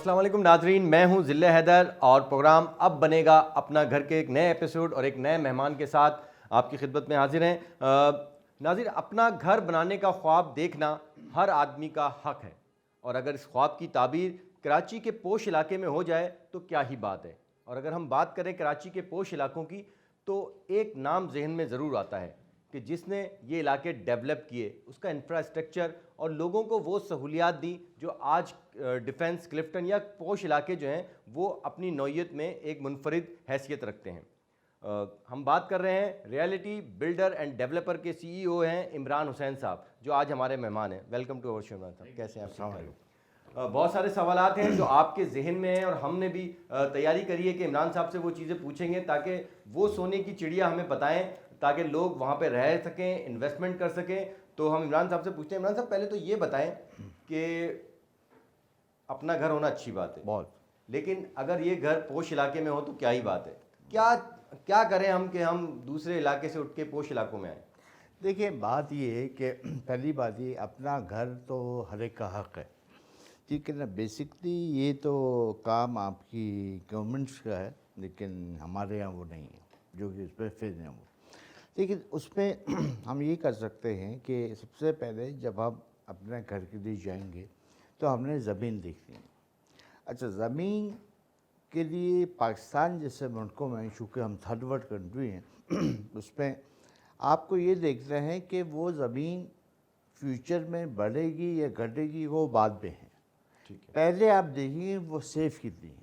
السلام علیکم ناظرین، میں ہوں ذلہ حیدر اور پروگرام اب بنے گا اپنا گھر کے ایک نئے ایپیسوڈ اور ایک نئے مہمان کے ساتھ آپ کی خدمت میں حاضر ہیں۔ ناظرین، اپنا گھر بنانے کا خواب دیکھنا ہر آدمی کا حق ہے، اور اگر اس خواب کی تعبیر کراچی کے پوش علاقے میں ہو جائے تو کیا ہی بات ہے۔ اور اگر ہم بات کریں کراچی کے پوش علاقوں کی تو ایک نام ذہن میں ضرور آتا ہے کہ جس نے یہ علاقے ڈیولپ کیے، اس کا انفراسٹرکچر اور لوگوں کو وہ سہولیات دی جو آج ڈیفنس، کلفٹن یا پوش علاقے جو ہیں وہ اپنی نوعیت میں ایک منفرد حیثیت رکھتے ہیں۔ ہم بات کر رہے ہیں ریئلٹی بلڈر اینڈ ڈیولپر کے سی ای او ہیں عمران حسین صاحب، جو آج ہمارے مہمان ہیں۔ ویلکم ٹو اوور شو عمران صاحب، کیسے ہیں آپ؟ بہت سارے سوالات ہیں جو آپ کے ذہن میں ہیں، اور ہم نے بھی تیاری کری ہے کہ عمران صاحب سے وہ چیزیں پوچھیں گے تاکہ وہ سونے کی چڑیا ہمیں بتائیں، تاکہ لوگ وہاں پہ رہ سکیں، انویسٹمنٹ کر سکیں۔ تو ہم عمران صاحب سے پوچھتے ہیں، عمران صاحب پہلے تو یہ بتائیں کہ اپنا گھر ہونا اچھی بات ہے بہت، لیکن اگر یہ گھر پوش علاقے میں ہو تو کیا ہی بات ہے، کیا کریں ہم کہ ہم دوسرے علاقے سے اٹھ کے پوش علاقوں میں آئیں؟ دیکھیں بات یہ ہے کہ پہلی بات یہ اپنا گھر تو ہر ایک کا حق ہے، ٹھیک ہے نا۔ بیسکلی یہ تو کام آپ کی گورنمنٹس کا ہے، لیکن ہمارے یہاں وہ نہیں ہے جو کہ اس پہ فیض ہیں وہ۔ لیکن اس میں ہم یہ کر سکتے ہیں کہ سب سے پہلے جب ہم اپنے گھر کے لیے جائیں گے تو ہم نے زمین دیکھنی ہے۔ اچھا، زمین کے لیے پاکستان جیسے ملکوں میں، چونکہ ہم تھرڈ ورلڈ کنٹری ہیں، اس میں آپ کو یہ دیکھنا ہے کہ وہ زمین فیوچر میں بڑھے گی یا گھٹے گی، وہ بعد میں ہے۔ ٹھیک ہے، پہلے آپ دیکھیے وہ سیف کتنی ہے،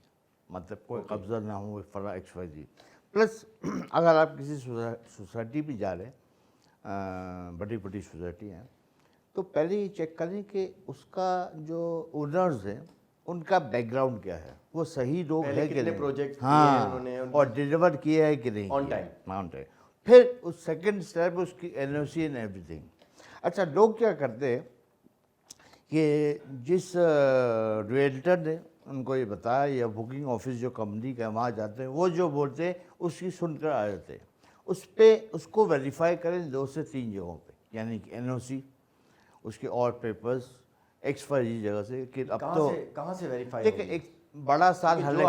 مطلب کوئی قبضہ نہ ہو، فلاں ایکس وائی زی۔ پلس اگر آپ کسی سوسائٹی بھی جا رہے ہیں، بڑی بڑی سوسائٹی ہیں، تو پہلے یہ چیک کریں کہ اس کا جو اونرز ہیں ان کا بیک گراؤنڈ کیا ہے، وہ صحیح لوگ ہے کہ نہیں، پروجیکٹ ہاں، اور ڈیلیور کیا ہے کہ نہیں آن کیا، ٹائم۔ On time. پھر اس سیکنڈ اسٹیپ اس کی این او سی اینڈ ایوری تھنگ۔ اچھا، لوگ کیا کرتے ہیں کہ جس ریئلٹر نے ان کو یہ بتایا یا بکنگ آفس جو کمپنی کا وہاں جاتے ہیں، وہ جو بولتے ہیں اس کی سن کر آ جاتے ہیں، اس پہ اس کو ویریفائی کریں 2 سے 3 جگہوں پہ، یعنی کہ این او سی، اس کے اور پیپرز، ایکس وائی زی جگہ سے، کہ اب تو کہاں سے ویریفائی دیکھیں ایک بڑا سال جو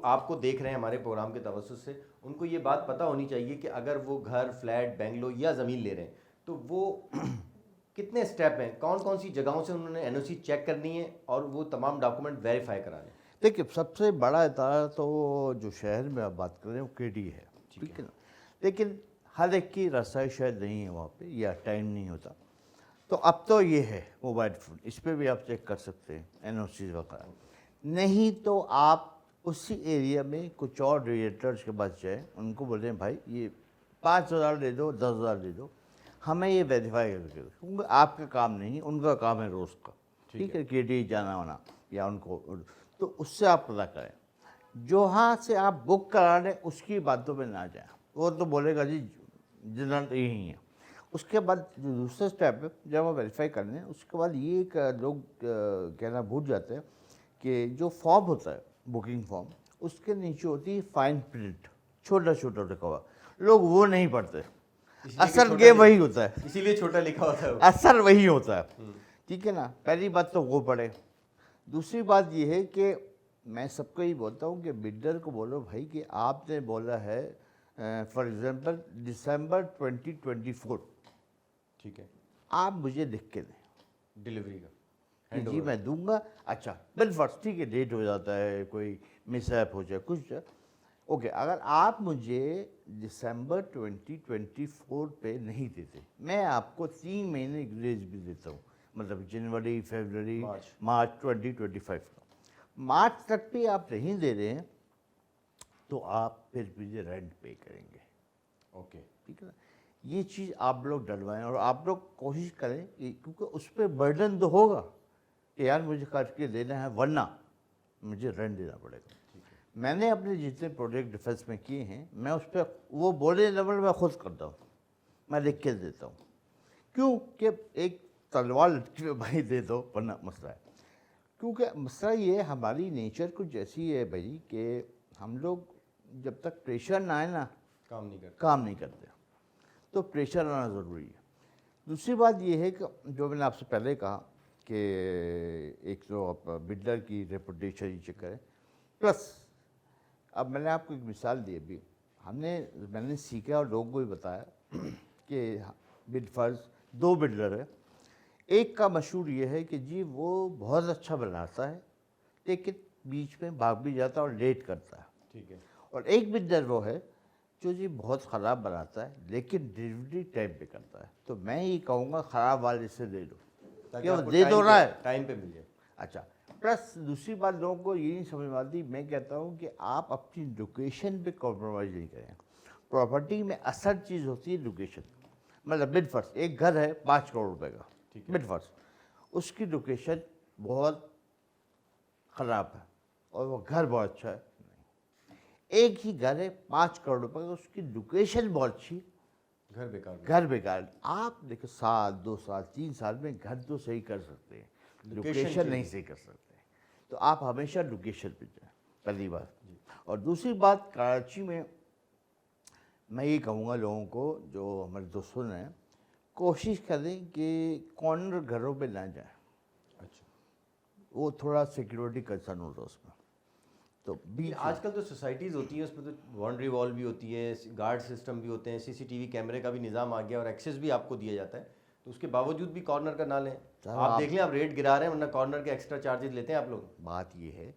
آپ کو دیکھ رہے ہیں ہمارے پروگرام کے توسط سے، ان کو یہ بات پتہ ہونی چاہیے کہ اگر وہ گھر، فلیٹ، بنگلو یا زمین لے رہے ہیں تو وہ کتنے سٹیپ ہیں، کون کون سی جگہوں سے انہوں نے این او سی چیک کرنی ہے اور وہ تمام ڈاکومنٹ ویریفائی کرانے ہیں۔ دیکھیں سب سے بڑا ادارہ تو جو شہر میں آپ بات کر رہے ہیں وہ کے ڈی ہے، ٹھیک ہے نا، لیکن ہر ایک کی رسائی شاید نہیں ہے وہاں پہ، یا ٹائم نہیں ہوتا۔ تو اب تو یہ ہے موبائل فون، اس پہ بھی آپ چیک کر سکتے ہیں این او سیز وغیرہ۔ نہیں تو آپ اسی ایریا میں کچھ اور ریئلٹرز کے پاس جائیں، ان کو بولیں بھائی یہ 5,000 دے دو، 10,000 دے دو، ہمیں یہ ویریفائی کر کے دو، کیونکہ آپ کا کام نہیں، ان کا کام ہے روز کا، ٹھیک ہے، کے ڈی جانا وانا یا ان کو، تو اس سے آپ پتہ کریں۔ جہاں سے آپ بک کرا لیں اس کی باتوں میں نہ جائیں، وہ تو بولے گا جی جنرل یہی ہے۔ اس کے بعد جو دوسرا اسٹیپ ہے، جب آپ ویریفائی کر لیں، اس کے بعد یہ لوگ کہنا بھول جاتے ہیں کہ جو فارم ہوتا ہے بکنگ فارم، اس کے نیچے ہوتی ہے فائن پرنٹ، چھوٹا چھوٹا لکھا ہوا، لوگ وہ نہیں پڑھتے، اصل گیم وہی ہوتا ہے، اسی لیے چھوٹا لکھا ہوتا ہے، اثر وہی ہوتا ہے، ٹھیک ہے نا۔ پہلی بات تو وہ پڑھے۔ دوسری بات یہ ہے کہ میں سب کو ہی بولتا ہوں کہ بلڈر کو بولو بھائی کہ آپ نے بولا ہے فار ایگزامپل دسمبر 2024، ٹھیک ہے، آپ مجھے لکھ کے دیں ڈیلیوری کا کہ جی میں دوں گا۔ اچھا بالفرض ٹھیک ہے، ڈیٹ ہو جاتا ہے، کوئی مس ایپ ہو جائے، کچھ اوکے، اگر آپ مجھے دسمبر 2024 پہ نہیں دیتے، میں آپ کو 3 مہینے گریز بھی دیتا ہوں، مطلب جنوری، فیبرری، مارچ 2025 کا۔ مارچ تک بھی آپ نہیں دے رہے ہیں تو آپ پھر مجھے رینٹ پے کریں گے، اوکے، ٹھیک ہے نا۔ یہ چیز آپ لوگ ڈلوائیں، اور آپ لوگ کوشش کریں کہ کیونکہ اس پہ برڈن تو ہوگا کہ یار مجھے کر کے دینا ہے ورنہ مجھے رینٹ دینا پڑے گا۔ میں نے اپنے جتنے پروجیکٹ ڈیفنس میں کیے ہیں، میں اس پہ وہ بولے لیول میں خود کرتا ہوں، میں لکھ کے دیتا ہوں، کیوں کہ ایک تلوار لٹکی میں بھائی دے دو ورنہ مسئلہ ہے۔ کیونکہ مسئلہ یہ ہماری نیچر کچھ ایسی ہے بھائی کہ ہم لوگ جب تک پریشر نہ آئے نا کام نہیں کرتے، تو پریشر آنا ضروری ہے۔ دوسری بات یہ ہے کہ جو میں نے آپ سے پہلے کہا کہ ایک تو آپ بلڈر کی ریپوٹیشن ہی چیک کریں، پلس اب میں نے آپ کو ایک مثال دی ابھی، میں نے سیکھا اور لوگوں کو بھی بتایا کہ بالفرض 2 بلڈر ہیں، ایک کا مشہور یہ ہے کہ جی وہ بہت اچھا بناتا ہے لیکن بیچ میں بھاگ بھی جاتا ہے اور لیٹ کرتا ہے، ٹھیک ہے، اور ایک بلڈر وہ ہے جو جی بہت خراب بناتا ہے لیکن ڈلیوری ٹائم پہ کرتا ہے۔ تو میں یہ کہوں گا خراب والے سے لے لو، تاکہ کہ آپ وہ کو دے دو رہا ہے۔ ٹائم پہ مل جائے۔ اچھا، پلس دوسری بات لوگوں کو یہ نہیں سمجھ میں آتی، میں کہتا ہوں کہ آپ اپنی لوکیشن پہ کمپرومائز نہیں کریں۔ پراپرٹی میں اصل چیز ہوتی ہے لوکیشن، مطلب بالفرض ایک گھر ہے 5 کروڑ روپے کا، بالفرض اس کی لوکیشن بہت خراب ہے اور وہ گھر بہت اچھا ہے، ایک ہی گھر ہے 5 کروڑ روپے کا، اس کی لوکیشن بہت اچھی، گھر بیکار، گھر بیکار۔ آپ دیکھیں 1 2 سال 3 سال میں گھر تو صحیح کر سکتے ہیں، لوکیشن نہیں صحیح کر سکتے، تو آپ ہمیشہ لوکیشن پہ جائیں، پہلی بات۔ اور دوسری بات، کراچی میں میں یہ کہوں گا لوگوں کو جو ہمارے دوستوں ہیں، کوشش کریں کہ کارنر گھروں پہ نہ جائیں، اچھا، وہ تھوڑا سیکیورٹی کنسرن ہوتا ہے اس میں۔ تو آج کل تو سوسائٹیز ہوتی ہیں اس میں تو باؤنڈری وال بھی ہوتی ہے، گارڈ سسٹم بھی ہوتے ہیں، CCTV کیمرے کا بھی نظام آ گیا اور ایکسیس بھی آپ کو دیا جاتا ہے، تو اس کے باوجود بھی کارنر کا نہ لیں۔ آپ دیکھ لیں، آپ ریٹ گرا رہے ہیں ورنہ کارنر کے ایکسٹرا چارجز لیتے ہیں آپ لوگ۔ بات یہ ہے،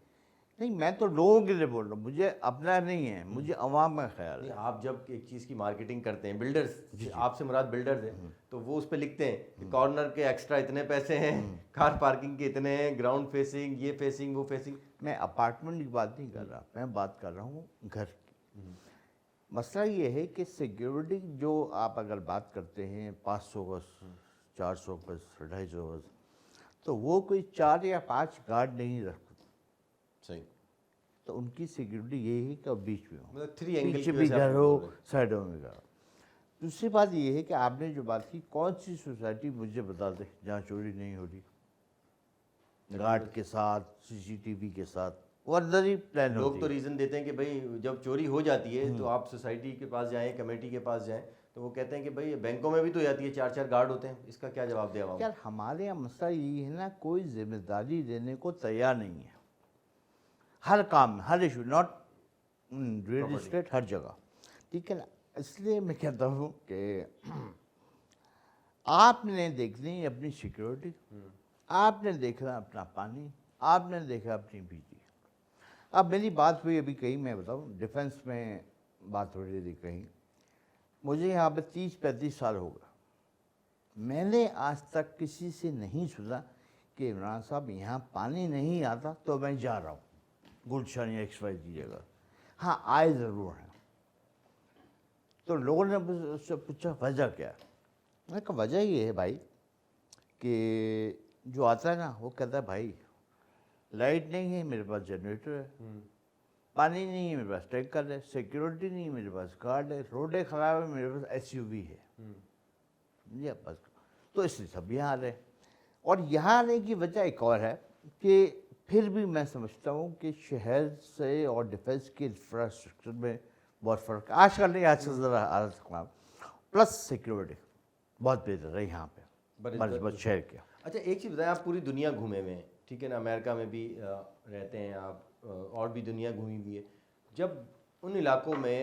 نہیں میں تو لوگوں کے لیے بول رہا ہوں، مجھے اپنا نہیں ہے، مجھے عوام کا خیال ہے۔ آپ جب ایک چیز کی مارکیٹنگ کرتے ہیں، بلڈرز، آپ سے مراد بلڈرز ہیں، تو وہ اس پہ لکھتے ہیں کہ کارنر کے ایکسٹرا اتنے پیسے ہیں، کار پارکنگ کے اتنے ہیں، گراؤنڈ فیسنگ، یہ فیسنگ، وہ فیسنگ۔ میں اپارٹمنٹ کی بات نہیں کر رہا، میں بات کر رہا ہوں گھر کی۔ مسئلہ یہ ہے کہ سیکیورٹی جو آپ اگر بات کرتے ہیں 500 گز، 400 گز، 250 گز، تو وہ کوئی 4 یا 5 گارڈ نہیں رکھتے، صحیح، تو ان کی سیکیورٹی یہی ہے کہ بیچ میں ہو، مطلب 3 اینگل پیچھے کی بھی وجہ سے گھر آپ ہو، بول رہے ہیں۔ سائڈوں میں گھر ہو۔ دوسری بات یہ ہے کہ آپ نے جو بات کی، کون سی سوسائٹی مجھے بتا دے جہاں چوری نہیں ہو رہی، گارڈ کے ساتھ، CCTV کے ساتھ، وہ اندر ہی پلان لوگ ہوتی تو ہے۔ ریزن دیتے ہیں کہ بھائی جب چوری ہو جاتی ہے تو آپ سوسائٹی کے پاس جائیں، کمیٹی کے پاس جائیں، تو وہ کہتے ہیں کہ بھائی بینکوں میں بھی تو جاتی ہے، 4 گارڈ ہوتے ہیں، اس کا کیا جواب دے عوام؟ یار ہمارے یہاں مسئلہ یہ ہے نا، کوئی ذمہ داری لینے کو تیار نہیں ہے، ہر کام میں، ہر ایشو، ناٹ ریئل اسٹیٹ، ہر جگہ، ٹھیک ہے نا۔ اس لیے میں کہتا ہوں کہ آپ نے دیکھنی اپنی سیکیورٹی، آپ نے دیکھنا اپنا پانی، آپ نے دیکھا اپنی بجلی۔ اب میری بات ہوئی ابھی کہیں، میں بتاؤں ڈیفنس میں بات ہو رہی تھی کہیں، مجھے یہاں پہ 30 35 سال ہو گئے، میں نے آج تک کسی سے نہیں سنا کہ عمران صاحب یہاں پانی نہیں آتا تو میں جا رہا ہوں گلشن یا XYZ جگہ۔ ہاں آئے ضرور ہیں، تو لوگوں نے مجھ سے پوچھا وجہ کیا ہے، میں نے کہا وجہ یہ ہے بھائی کہ جو آتا ہے نا وہ کہتا ہے بھائی لائٹ نہیں ہے میرے پاس جنریٹر ہے، پانی نہیں ہے میرے پاس ٹینکر ہے، سیکیورٹی نہیں ہے میرے پاس گارڈ ہے، روڈیں خراب ہے میرے پاس SUV ہے، سمجھے بس۔ تو اس لیے سب یہاں آ رہے ہیں، اور یہاں آنے کی وجہ ایک اور ہے کہ پھر بھی میں سمجھتا ہوں کہ شہر سے اور ڈیفنس کے انفراسٹرکچر میں بہت فرق ہے، آج کل نہیں، آج کل ذرا حالت خراب، پلس سیکیورٹی بہت بہتر ہے یہاں پہ بنسبت شہر کے۔ اچھا ایک چیز بتائیں، آپ پوری دنیا گھومے ہوئے ہیں، ٹھیک ہے نا، امریکہ میں بھی رہتے ہیں آپ، اور بھی دنیا گھومی ہوئی ہے، جب ان علاقوں میں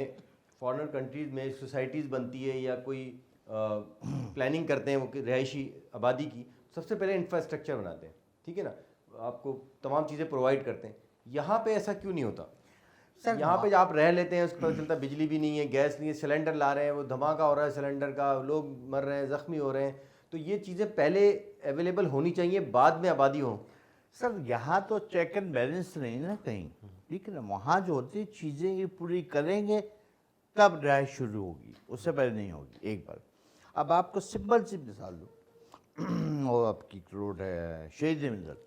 فارنر کنٹریز میں سوسائٹیز بنتی ہے یا کوئی پلاننگ کرتے ہیں وہ رہائشی آبادی کی، سب سے پہلے انفراسٹرکچر بناتے ہیں، ٹھیک ہے نا، آپ کو تمام چیزیں پرووائڈ کرتے ہیں۔ یہاں پہ ایسا کیوں نہیں ہوتا؟ یہاں پہ آپ رہ لیتے ہیں، اس کو پتہ چلتا بجلی بھی نہیں ہے، گیس نہیں ہے، سلنڈر لا رہے ہیں، وہ دھماکہ ہو رہا ہے سلنڈر کا، لوگ مر رہے ہیں، زخمی ہو رہے ہیں، تو یہ چیزیں پہلے اویلیبل ہونی چاہیے، بعد میں آبادی ہو۔ سر یہاں تو چیک اینڈ بیلنس نہیں نا کہیں، ٹھیک ہے نا، وہاں جو ہوتی چیزیں یہ پوری کریں گے تب رہائش شروع ہوگی، اس سے پہلے نہیں ہوگی۔ ایک بار اب آپ کو سمپل سی مثال دوں، وہ آپ کی روڈ ہے شہید منظر،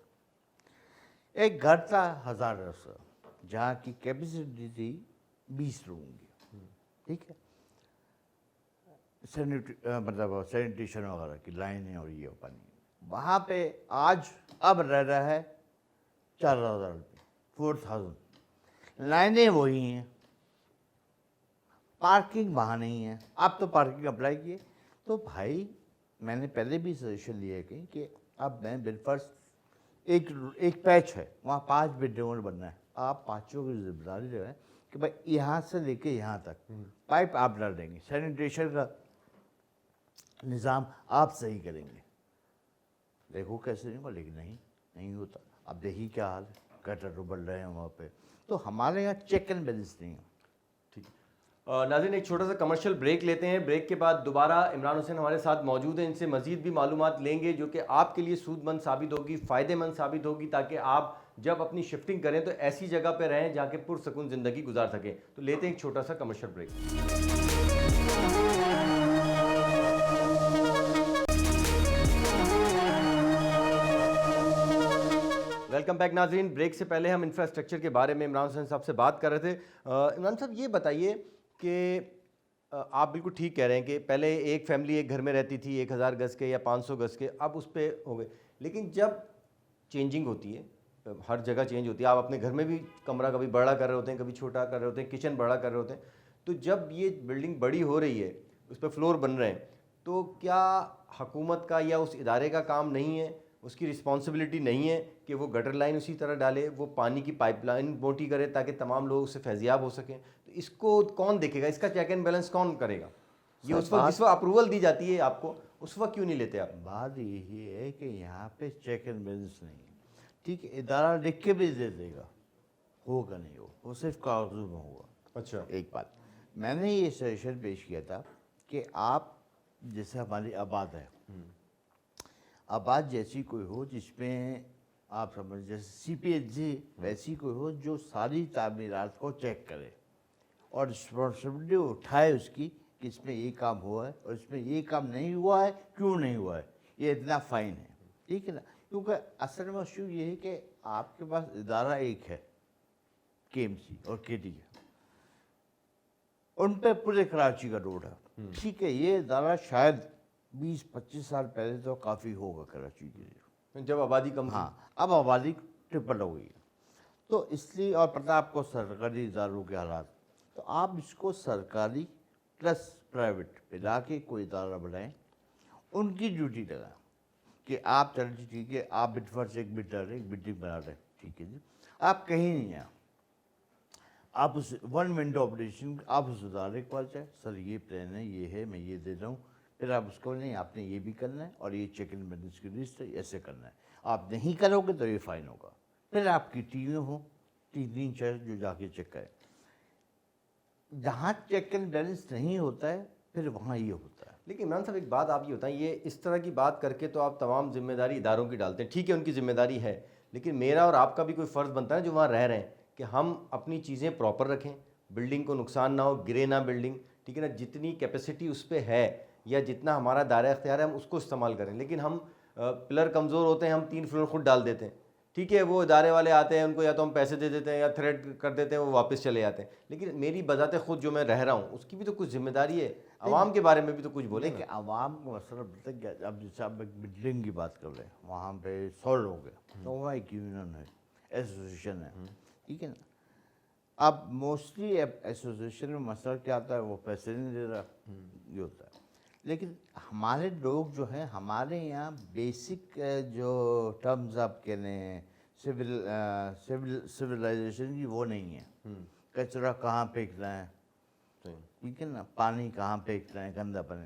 ایک گھر تھا 1000 رسا، جہاں کی کیپیسٹی تھی 20 روم کی، ٹھیک ہے، مطلب سینیٹیشن وغیرہ کی لائنیں اور یہ پانی، وہاں پہ آج اب رہ رہا ہے 4000 روپے، 4000، لائنیں وہی ہیں، پارکنگ وہاں نہیں ہے، اب تو پارکنگ اپلائی کیے۔ تو بھائی میں نے پہلے بھی سجیشن لیا ہے کہیں کہ اب میں بالفرض ایک پیچ ہے وہاں 5 بیڈروم بننا ہے, آپ پانچوں کی ذمہ داری جو ہے کہ بھائی یہاں سے لے کے یہاں تک پائپ آپ ڈال دیں گے, سینیٹیشن کا نظام آپ صحیح کریں گے. دیکھو کیسے نہیں ہوگا, لیکن نہیں ہوتا. اب دیکھیے کیا حال ہے, گٹر ابل رہے ہیں وہاں پہ. تو ہمارے یہاں چیک اینڈ بیلنس نہیں ہے. ٹھیک ہے ناظرین, ایک چھوٹا سا کمرشل بریک لیتے ہیں. بریک کے بعد دوبارہ عمران حسین ہمارے ساتھ موجود ہیں, ان سے مزید بھی معلومات لیں گے جو کہ آپ کے لیے سود مند ثابت ہوگی, فائدے مند ثابت ہوگی, تاکہ آپ جب اپنی شفٹنگ کریں تو ایسی جگہ پہ رہیں جہاں کے پرسکون زندگی گزار سکیں. تو لیتے ہیں ایک چھوٹا سا کمرشل بریک. ویلکم بیک ناظرین. بریک سے پہلے ہم انفراسٹرکچر کے بارے میں عمران حسین صاحب سے بات کر رہے تھے. عمران صاحب یہ بتائیے کہ آپ بالکل ٹھیک کہہ رہے ہیں کہ پہلے ایک فیملی ایک گھر میں رہتی تھی 1000 گز کے یا 500 گز کے, اب اس پہ ہو گئے. لیکن جب چینجنگ ہوتی ہے, ہر جگہ چینج ہوتی ہے, آپ اپنے گھر میں بھی کمرہ کبھی بڑا کر رہے ہوتے ہیں, کبھی چھوٹا کر رہے ہوتے ہیں, کچن بڑا کر رہے ہوتے ہیں, تو جب یہ بلڈنگ بڑی ہو رہی ہے, اس پہ فلور بن رہے ہیں, تو کیا حکومت کا یا اس ادارے کا کام نہیں ہے, اس کی رسپانسبلٹی نہیں ہے کہ وہ گٹر لائن اسی طرح ڈالے, وہ پانی کی پائپ لائن موٹی کرے تاکہ تمام لوگ اس سے فیضیاب ہو سکیں؟ تو اس کو کون دیکھے گا, اس کا چیک اینڈ بیلنس کون کرے گا؟ یہ اس وقت جس وقت اپروول دی جاتی ہے آپ کو, اس وقت کیوں نہیں لیتے آپ؟ بات یہی ہے کہ یہاں پہ چیک اینڈ بیلنس نہیں ہے. ٹھیک ہے, ادارہ لکھ کے بھی دے دے گا, ہوگا نہیں وہ صرف کاغذوں میں ہوگا. اچھا, ایک بات میں نے یہ سجیشن پیش کیا تھا کہ آپ جیسے ہماری آباد ہے, آباد جیسی کوئی ہو جس میں آپ سمجھ, جیسے سی پی ایچ جی ویسی کوئی ہو جو ساری تعمیرات کو چیک کرے اور رسپانسبلٹی اٹھائے اس کی کہ اس میں یہ کام ہوا ہے اور اس میں یہ کام نہیں ہوا ہے, کیوں نہیں ہوا ہے, یہ اتنا فائن ہے. ٹھیک ہے نا, کیونکہ اصل میں ایشو یہ ہے کہ آپ کے پاس ادارہ ایک ہے کے ایم سی اور کے ڈی ہے, ان پہ پورے کراچی کا روڈ ہے. ٹھیک ہے, یہ ادارہ شاید 20-25 سال پہلے تو کافی ہوگا کراچی کے لیے, جب آبادی کم تھی. ہاں اب آبادی ٹرپل ہو گئی ہے, تو اس لیے اور پتہ آپ کو سرکاری اداروں کے حالات, تو آپ اس کو سرکاری پلس پرائیویٹ ملا کے کوئی ادارہ بنائیں, ان کی ڈیوٹی لگائیں کہ آپ چلیں ٹھیک ہے, آپ بالفرض ایک بلڈنگ بنا رہے ہیں, ٹھیک ہے جی, آپ کہیں نہیں ہیں, آپ اس ون ونڈو آپریشن, آپ اس ادارے کے پاس جائیں, سر یہ پلان ہے, یہ ہے, میں یہ دے رہا ہوں, پھر آپ اس کو نہیں, آپ نے یہ بھی کرنا ہے اور یہ چیک اینڈ بیلنس کی لسٹ ہے, ایسے کرنا ہے, آپ نہیں کرو گے تو یہ فائن ہوگا. پھر آپ کی ٹیمیں ہوں 3-4 جو جا کے چیک کریں. جہاں چیک اینڈ بیلنس نہیں ہوتا ہے پھر وہاں یہ ہوتا ہے. لیکن عمران صاحب ایک بات آپ یہ بتائیں, یہ اس طرح کی بات کر کے تو آپ تمام ذمہ داری اداروں کی ڈالتے ہیں, ٹھیک ہے ان کی ذمہ داری ہے, لیکن میرا اور آپ کا بھی کوئی فرض بنتا ہے جو وہاں رہ رہے ہیں کہ ہم اپنی چیزیں پراپر رکھیں, بلڈنگ کو نقصان نہ ہو, گرے نہ بلڈنگ, ٹھیک ہے نا, جتنی کیپیسٹی اس پہ ہے یا جتنا ہمارا دائرہ اختیار ہے ہم اس کو استعمال کریں. لیکن ہم پلر کمزور ہوتے ہیں, ہم 3 فلور خود ڈال دیتے ہیں, ٹھیک ہے, وہ ادارے والے آتے ہیں, ان کو یا تو ہم پیسے دے دیتے ہیں یا تھریٹ کر دیتے ہیں, وہ واپس چلے جاتے ہیں. لیکن میری بذات خود جو میں رہ رہا ہوں اس کی بھی تو کچھ ذمہ داری ہے, عوام کے بارے میں بھی تو کچھ بولیں کہ عوام کو مسئلہ بتا کہ اب جیسے آپ ایک بلڈنگ کی بات کر رہے ہیں, وہاں پہ 100 لوگ ہیں, تو وہاں ایک یونین ہے, ایسوسیشن ہے, ٹھیک ہے نا. اب موسٹلی ایسوسیشن میں مسئلہ کیا آتا ہے, وہ پیسے نہیں دے رہا, یہ ہوتا ہے. لیکن ہمارے لوگ جو ہیں, ہمارے یہاں بیسک جو ٹرمز آپ کہہ رہے ہیں سویلائزیشن کی وہ نہیں ہے. کچرا کہاں پھینکنا ہے, ٹھیک ہے نا, پانی کہاں پھینکنا ہے, گندا پانی.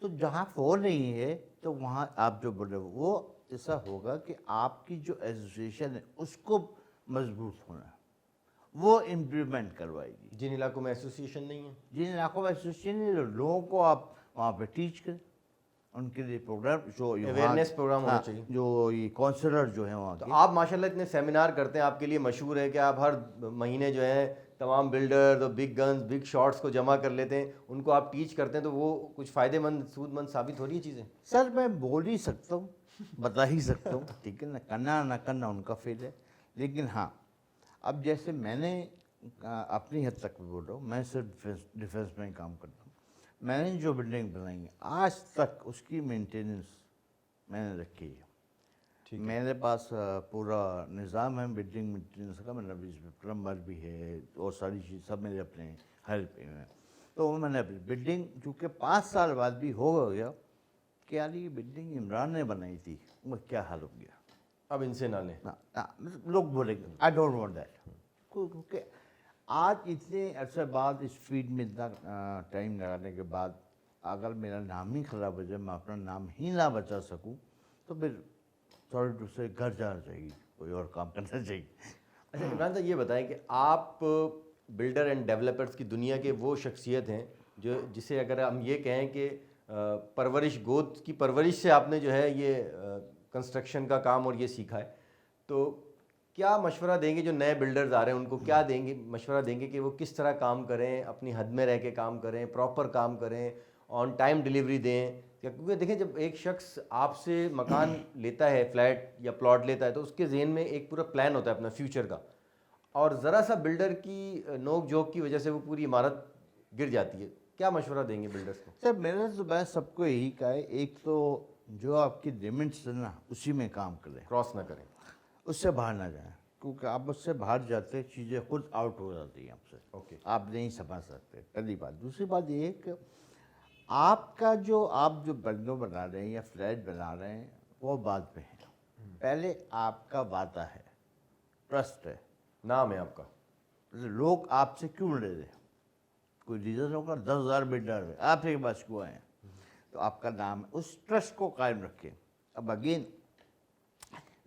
تو جہاں وہ نہیں ہے تو وہاں آپ جو بولے وہ ایسا ہوگا کہ آپ کی جو ایسوسیشن ہے اس کو مضبوط ہونا ہے, وہ امپلیمنٹ کروائے گی. جن علاقوں میں ایسوسیشن نہیں ہے, جن علاقوں میں ایسوسیشن نہیں ہے, لوگوں کو آپ وہاں پہ ٹیچ کریں, ان کے لیے پروگرام جو اویئرنیس پروگرام ہونا چاہیے. جو یہ کونسلر جو ہیں وہاں تو کے, آپ ماشاءاللہ اتنے سیمینار کرتے ہیں, آپ کے لیے مشہور ہے کہ آپ ہر مہینے جو ہیں تمام بلڈر اور بگ گنز بگ شاٹس کو جمع کر لیتے ہیں, ان کو آپ ٹیچ کرتے ہیں, تو وہ کچھ فائدے مند سود مند ثابت ہو رہی ہیں چیزیں؟ سر میں بول ہی سکتا ہوں, بتا ہی سکتا ہوں, ٹھیک ہے نا, کرنا نہ کرنا ان کا فیل ہے. لیکن ہاں اب جیسے میں نے اپنی حد تک بول رہا ہوں, میں صرف ڈیفینس میں ہی کام کرتا ہوں, میں نے جو بلڈنگ بنائی ہے آج تک اس کی مینٹیننس میں نے رکھی ہے. میرے پاس پورا نظام ہے بلڈنگ مینٹیننس کا, مطلب اس میں پلمبر بھی ہے اور ساری چیز سب میرے اپنے ہیلپ میں. تو میں نے اپنی بلڈنگ چونکہ 5 سال بعد بھی ہو گیا کہ یار یہ بلڈنگ عمران نے بنائی تھی، وہ کیا حال ہو گیا. اب ان سے نہ لیں. لوگ بولیں گے آئی ڈونٹ وانٹ دیٹ، کیونکہ آج اتنے عرصے بعد اس فیلڈ میں اتنا ٹائم لگانے کے بعد اگر میرا نام ہی خراب ہو جائے، میں اپنا نام ہی نہ بچا سکوں، تو پھر سوری ٹو سے گھر جانا چاہیے، کوئی اور کام کرنا چاہیے. اچھا عمران صاحب یہ بتائیں کہ آپ بلڈر اینڈ ڈیولپرز کی دنیا کے وہ شخصیت ہیں جسے اگر ہم یہ کہیں کہ پرورش گود کی پرورش سے آپ نے جو ہے یہ کنسٹرکشن کا کام اور یہ سیکھا ہے، تو کیا مشورہ دیں گے جو نئے بلڈرز آ رہے ہیں ان کو؟ کیا دیں گے مشورہ دیں گے کہ وہ کس طرح کام کریں، اپنی حد میں رہ کے کام کریں، پراپر کام کریں، آن ٹائم ڈیلیوری دیں؟ کیونکہ دیکھیں جب ایک شخص آپ سے مکان لیتا ہے، فلیٹ یا پلاٹ لیتا ہے، تو اس کے ذہن میں ایک پورا پلان ہوتا ہے اپنا فیوچر کا، اور ذرا سا بلڈر کی نوک جھوک کی وجہ سے وہ پوری عمارت گر جاتی ہے. کیا مشورہ دیں گے بلڈرز کو؟ سر میرا تو میں سب کو یہی کہا ہے، ایک تو جو آپ کی لمٹس ہیں نا اسی میں کام کریں، کراس نہ کریں. اس سے باہر نہ جائیں، کیونکہ آپ اس سے باہر جاتے چیزیں خود آؤٹ ہو جاتی ہیں آپ سے، اوکے. آپ نہیں سمجھ سکتے، پہلی بات. دوسری بات یہ ہے کہ آپ جو بنگلو بنا رہے ہیں یا فلیٹ بنا رہے ہیں وہ بعد میں ہے. پہلے آپ کا وعدہ ہے، ٹرسٹ ہے، نام ہے آپ کا. لوگ آپ سے کیوں لے رہے ہیں؟ کوئی ریزن ہوگا. 10,000 بلڈر ہے، آپ کے پاس کیوں آئے ہیں؟ تو آپ کا نام ہے، اس ٹرسٹ کو قائم رکھیں. اب اگین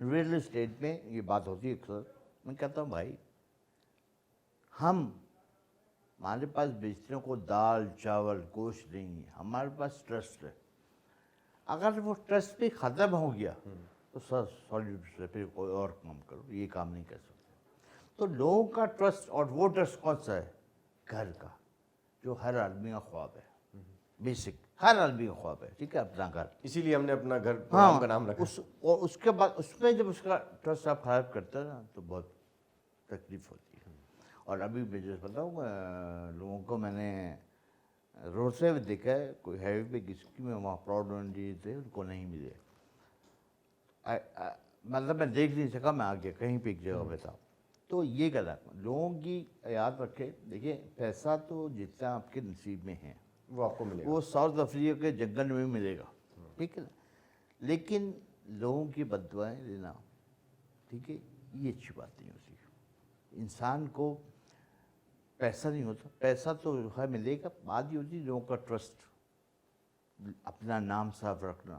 ریئل اسٹیٹ میں یہ بات ہوتی ہے اکثر، میں کہتا ہوں بھائی ہمارے پاس بیچنے کو دال چاول گوشت نہیں ہے، ہمارے پاس ٹرسٹ ہے. اگر وہ ٹرسٹ بھی ختم ہو گیا تو سر سوری سے پھر کوئی اور کام کرو، یہ کام نہیں کر سکتے. تو لوگوں کا ٹرسٹ، اور وہ ٹرسٹ کون سا ہے؟ گھر کا، جو ہر آدمی کا خواب ہے، بیسک ہر آدمی کا خواب ہے، ٹھیک ہے، اپنا گھر. اسی لیے ہم نے اپنا گھر پروگرام کا نام رکھا. اور اس کے بعد اس میں جب اس کا ٹرسٹ آپ خراب کرتے ہیں نا تو بہت تکلیف ہوتی ہے. اور ابھی میں جو بتاؤں لوگوں کو میں نے روڈ سے بھی دیکھا ہے، کوئی ہیوے پہ کسی کی میں وہاں پراؤڈ تھے، ان کو نہیں ملے. مطلب میں دیکھ نہیں سکا، میں آگے کہیں پہ ایک جگہ پہ تھا. تو یہ غلط، لوگوں کی یاد رکھے. دیکھیں پیسہ تو جتنا آپ کے نصیب میں ہے وہ آپ کو ملے گا، وہ ساؤتھ افریقہ کے جنگل میں ملے گا، ٹھیک ہے نا. لیکن لوگوں کی بد دعائیں لینا، ٹھیک ہے، یہ اچھی بات نہیں ہوتی. انسان کو پیسہ نہیں ہوتا، پیسہ تو ہے ملے گا، بات یہ ہوتی ہے لوگوں کا ٹرسٹ، اپنا نام صاف رکھنا.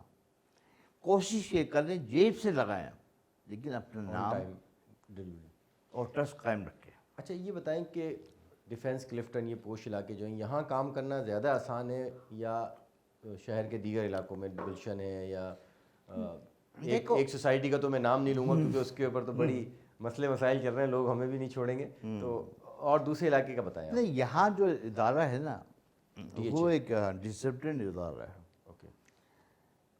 کوشش یہ کریں جیب سے لگائیں لیکن اپنا نام ٹائم ڈیلیوری اور ٹرسٹ قائم رکھیں. اچھا یہ بتائیں کہ ڈیفنس کلفٹن یہ پوش علاقے جو ہیں، یہاں کام کرنا زیادہ آسان ہے یا شہر کے دیگر علاقوں میں گلشن ہے یا ایک سوسائٹی کا تو میں نام نہیں لوں گا کیونکہ اس کے اوپر تو بڑی مسئلے مسائل چل رہے ہیں، لوگ ہمیں بھی نہیں چھوڑیں گے، تو اور دوسرے علاقے کا بتائیں آپ. نہیں، یہاں جو ادارہ ہے نا وہ ایک ڈسپلن ادارہ ہے، اوکے.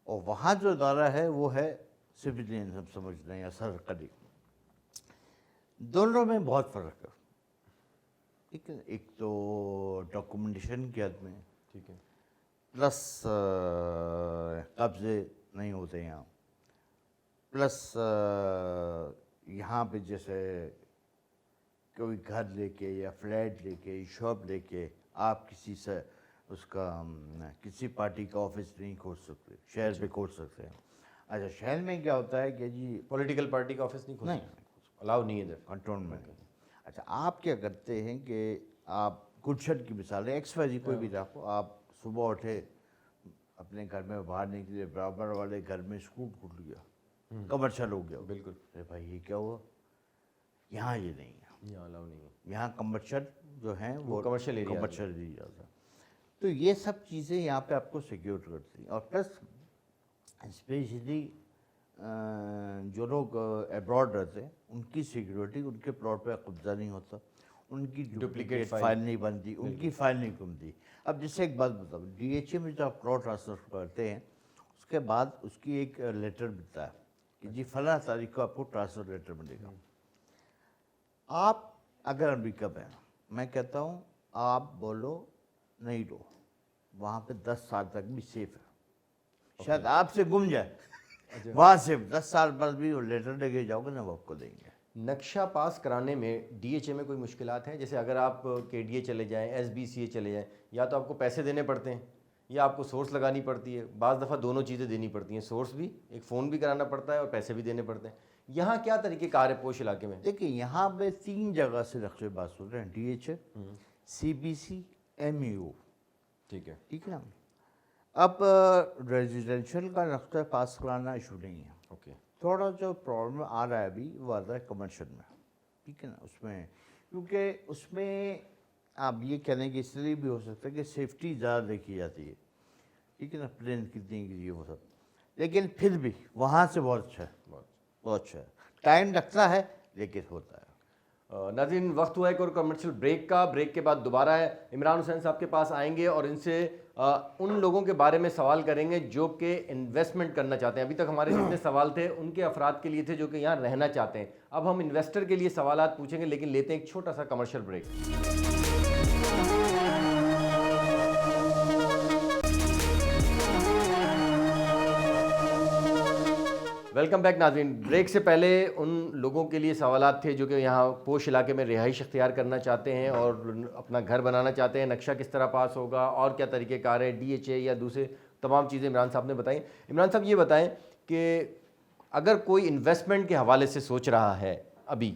اور وہاں جو ادارہ ہے وہ ہے سویلین، ہم سمجھ لیں یا سرکاری. دونوں میں بہت فرق ہے، ٹھیک ہے. ایک تو ڈاکومنٹیشن کی حد میں، ٹھیک ہے، پلس قبضے نہیں ہوتے یہاں، پلس یہاں پہ جیسے کوئی گھر لے کے یا فلیٹ لے کے شاپ لے کے آپ کسی سے اس کا کسی پارٹی کا آفس نہیں کھول سکتے، شہر پہ کھول سکتے ہیں. اچھا شہر میں کیا ہوتا ہے کہ جی پولیٹیکل پارٹی کا آفس نہیں کھول سکتے، الاؤ نہیں ہے ادھر کنٹرول میں. اچھا آپ کیا کرتے ہیں کہ آپ گلشن کی مثال ہے، ایکس وائی زی کوئی بھی رکھو، آپ صبح اٹھے اپنے گھر میں باہر نکلے، برابر والے گھر میں اسکوٹ کھل گیا، کمرشل ہو گیا. بالکل. ارے بھائی یہ کیا ہوا؟ یہاں یہ نہیں ہے، یہاں الاؤ نہیں ہے، یہاں کمرشل جو ہیں وہ کمرشل ایریا کمرشل ایریا ہے. تو یہ سب چیزیں یہاں پہ آپ کو سیکیور کرتی ہیں. اور پلس اسپیشلی جو لوگ ابراڈ رہتے ہیں ان کی سیکیورٹی، ان کے پلاٹ پہ قبضہ نہیں ہوتا، ان کی ڈپلیکیٹ فائل نہیں بنتی، ان کی فائل نہیں گھومتی. اب جس سے ایک بات بتاؤ، ڈی ایچ اے میں جو آپ پلاٹ ٹرانسفر کرتے ہیں اس کے بعد اس کی ایک لیٹر ملتا ہے کہ جی فلاں تاریخ کو آپ کو ٹرانسفر لیٹر ملے گا. آپ اگر امریکہ میں، میں کہتا ہوں آپ بولو نہیں لو، وہاں پہ 10 سال تک بھی سیف ہے. شاید آپ سے گم جائے، وہاں سے 10 سال بعد بھی وہ لیٹر لے کے جاؤ گے نا وہ آپ کو دیں گے. نقشہ پاس کرانے میں ڈی ایچ اے میں کوئی مشکلات ہیں؟ جیسے اگر آپ کے ڈی اے چلے جائیں، ایس بی سی اے چلے جائیں، یا تو آپ کو پیسے دینے پڑتے ہیں یا آپ کو سورس لگانی پڑتی ہے؟ بعض دفعہ دونوں چیزیں دینی پڑتی ہیں، سورس بھی، ایک فون بھی کرانا پڑتا ہے اور پیسے بھی دینے پڑتے ہیں. یہاں کیا طریقہ کار ہے پوش علاقے میں؟ دیکھیں یہاں پہ 3 جگہ سے نقشے باز ہو رہے ہیں، D H A, C B C, M U. ٹھیک ہے. ٹھیک ہے نا. اب ریزیڈینشیل کا نقشہ پاس کرانا ایشو نہیں ہے. اوکے. تھوڑا جو پرابلم آ رہا ہے ابھی وہ آ رہا ہے کمرشل میں. ٹھیک ہے نا. اس میں کیونکہ اس میں آپ یہ کہنے کہ اس لیے بھی ہو سکتا ہے کہ سیفٹی زیادہ دیکھی جاتی ہے. ٹھیک ہے نا. پلین کتنی کی وہ سب، لیکن پھر بھی وہاں سے بہت اچھا ہے، بہت اچھا ہے. ٹائم لگتا ہے لیکن ہوتا ہے. ناظرین وقت ہوا ایک اور کمرشل بریک کا. بریک کے بعد دوبارہ ہے عمران حسین صاحب کے پاس آئیں گے اور ان سے ان لوگوں کے بارے میں سوال کریں گے جو کہ انویسٹمنٹ کرنا چاہتے ہیں. ابھی تک ہمارے جتنے سوال تھے ان کے افراد کے لیے تھے جو کہ یہاں رہنا چاہتے ہیں. اب ہم انویسٹر کے لیے سوالات پوچھیں گے، لیکن لیتے ہیں ایک چھوٹا سا کمرشل بریک. ویلکم بیک ناظرین. بریک سے پہلے ان لوگوں کے لیے سوالات تھے جو کہ یہاں پوش علاقے میں رہائش اختیار کرنا چاہتے ہیں اور اپنا گھر بنانا چاہتے ہیں. نقشہ کس طرح پاس ہوگا اور کیا طریقہ کار ہے، ڈی ایچ اے یا دوسرے تمام چیزیں عمران صاحب نے بتائیں. عمران صاحب یہ بتائیں کہ اگر کوئی انویسٹمنٹ کے حوالے سے سوچ رہا ہے ابھی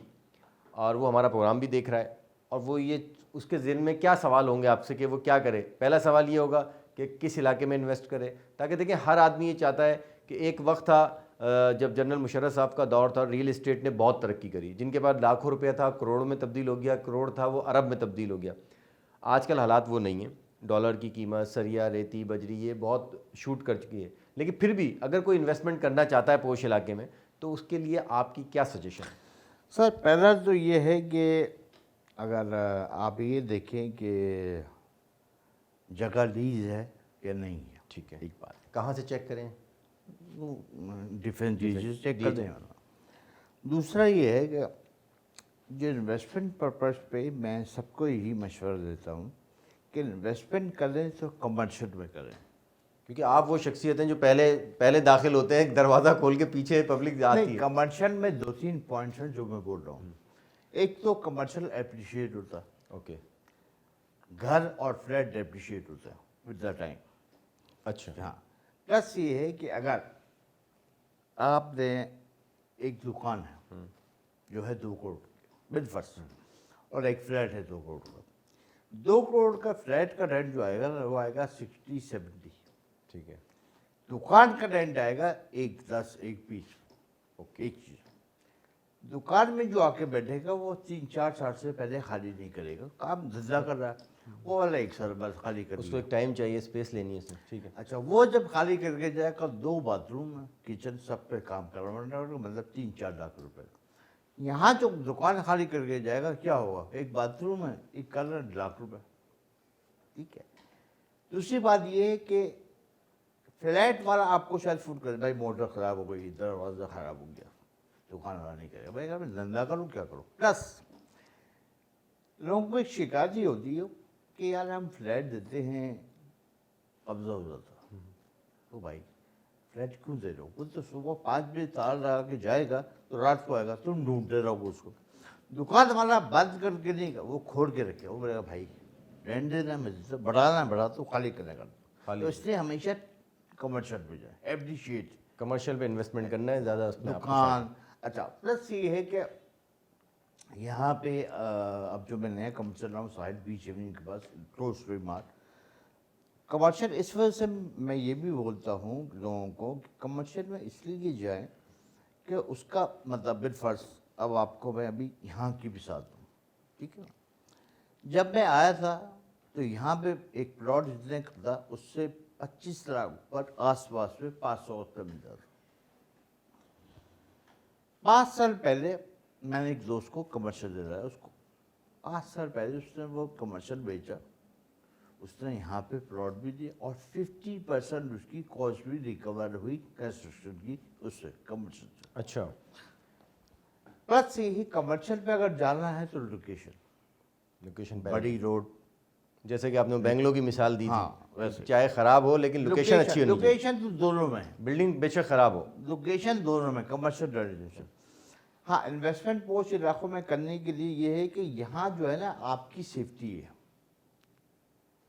اور وہ ہمارا پروگرام بھی دیکھ رہا ہے اور وہ یہ اس کے ذہن میں کیا سوال ہوں گے آپ سے کہ وہ کیا کرے؟ پہلا سوال یہ ہوگا کہ کس علاقے میں انویسٹ کرے، تاکہ دیکھیں ہر آدمی یہ چاہتا ہے کہ ایک وقت تھا جب جنرل مشرف صاحب کا دور تھا، ریل اسٹیٹ نے بہت ترقی کری، جن کے بعد لاکھوں روپیہ تھا کروڑوں میں تبدیل ہو گیا، کروڑ تھا وہ ارب میں تبدیل ہو گیا. آج کل حالات وہ نہیں ہیں، ڈالر کی قیمت، سریا، ریتی، بجری یہ بہت شوٹ کر چکی ہے. لیکن پھر بھی اگر کوئی انویسٹمنٹ کرنا چاہتا ہے پوش علاقے میں تو اس کے لیے آپ کی کیا سجیشن ہے؟ سر پہلا تو یہ ہے کہ اگر آپ یہ دیکھیں کہ جگہ لیز ہے یا نہیں ہے. ٹھیک ہے. ایک بات کہاں سے چیک کریں؟ ڈیفرنٹ چیزیں چیک کر دیں. دوسرا یہ ہے کہ جو انویسٹمنٹ پرپز پہ میں سب کو یہی مشورہ دیتا ہوں کہ انویسٹمنٹ کریں تو کمرشل میں کریں. کیونکہ آپ وہ شخصیت ہیں جو پہلے داخل ہوتے ہیں، دروازہ کھول کے پیچھے پبلک آتی ہے. کمرشل میں 2-3 پوائنٹس ہیں جو میں بول رہا ہوں. ایک تو کمرشل اپریشیٹ ہوتا ہے. اوکے. گھر اور فلیٹ اپریشیٹ ہوتا ہے ود دا ٹائم. اچھا. ہاں. پلس یہ ہے کہ اگر آپ نے ایک دکان ہے جو ہے 2 کروڑ بالفرض اور ایک فلیٹ ہے 2 کروڑ کا، 2 کروڑ کا فلیٹ کا رینٹ جو آئے گا نا وہ آئے گا 60-70. ٹھیک ہے. دکان کا رینٹ آئے گا 1-10 1 پیس. اوکے. ایک چیز دکان میں جو آ کے بیٹھے گا وہ 3-4 سال سے پہلے خالی نہیں کرے گا. کام دھندا کر رہا ہے وہ والا 1 سال بس خالی کر اس کو ایک ٹائم چاہیے، اسپیس لینی ہے اس میں. ٹھیک ہے. اچھا وہ جب خالی کر کے جائے گا 2 باتھ روم کچن سب پہ کام کروانا ہوگا، مطلب 3-4 لاکھ روپے. یہاں جو دکان خالی کر کے جائے گا کیا ہوگا؟ ایک باتھ روم ہے، ایک کلر 1 لاکھ روپے. ٹھیک ہے. دوسری بات یہ ہے کہ فلیٹ والا آپ کو شاید فون کرے بھائی موٹر خراب ہو گئی، دروازہ خراب ہو گیا، دکان والا نہیں کرے گا. بھائی اگر میں دھندا کروں کیا کروں؟ پلس لوگوں کو ایک شکایت ہی ہوتی ہے کہ یار ہم فلیٹ دیتے ہیں قبضہ ہو جاتا. تو بھائی فلیٹ کیوں دے رہے ہو؟ وہ تو صبح 5 بجے تالا لگا کے جائے گا تو رات کو آئے گا، تم ڈھونڈتے رہو اس کو. دکان والا بند کر کے نہیں، وہ کھول کے رکھے. وہ بولے گا بھائی رینٹ دینا میں بڑھانا بڑھا تو خالی کرنے کا. تو اس لیے ہمیشہ کمرشل پہ جائے، ایپریشیٹ. کمرشل پہ انویسٹمنٹ کرنا ہے زیادہ اس میں دکان. اچھا پلس یہ ہے کہ یہاں پہ اب جو میں نیا کمرشل رہا ہوں ساحل بیچ ایوننگ کے پاس کلوز ٹو مارٹ. کمرشل اس وجہ سے میں یہ بھی بولتا ہوں لوگوں کو کہ کمرشل میں اس لیے جائیں کہ اس کا مطلب بالفرض اب آپ کو میں ابھی یہاں کی مثال دوں. ٹھیک ہے. جب میں آیا تھا تو یہاں پہ ایک پلاٹ جتنے کا تھا اس سے 25 لاکھ پر آس پاس میں 500 کا ملتا تھا. 5 سال پہلے میں نے ایک دوست کو کمرشل دے رہا ہے، اس کو 5 سال پہلے اس نے وہ کمرشل بیچا، اس نے یہاں پہ پلاٹ بھی دیا اور 50% اس کی کاسٹ بھی ریکور ہوئی کنسٹرکشن کی اس سے کمرشل سے. اچھا. پلس یہی کمرشل پہ اگر جانا ہے تو لوکیشن بڑی روڈ، جیسے کہ آپ نے بنگلو کی مثال دی ہاں تھی، ویسے چاہے خراب ہو لیکن لوکیشن اچھی ہونی چاہیے. لوکیشن تو دونوں میں ہے، بلڈنگ بے شک خراب ہو، لوکیشن دونوں میں، کمرشل ریزیڈینشل. ہاں انویسٹمنٹ پوش علاقوں میں کرنے کے لیے یہ ہے کہ یہاں جو ہے نا آپ کی سیفٹی ہے.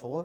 4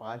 5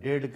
1.5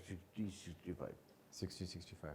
60-65। 60-65।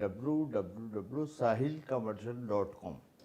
www.sahilcommercial.com।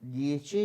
DHA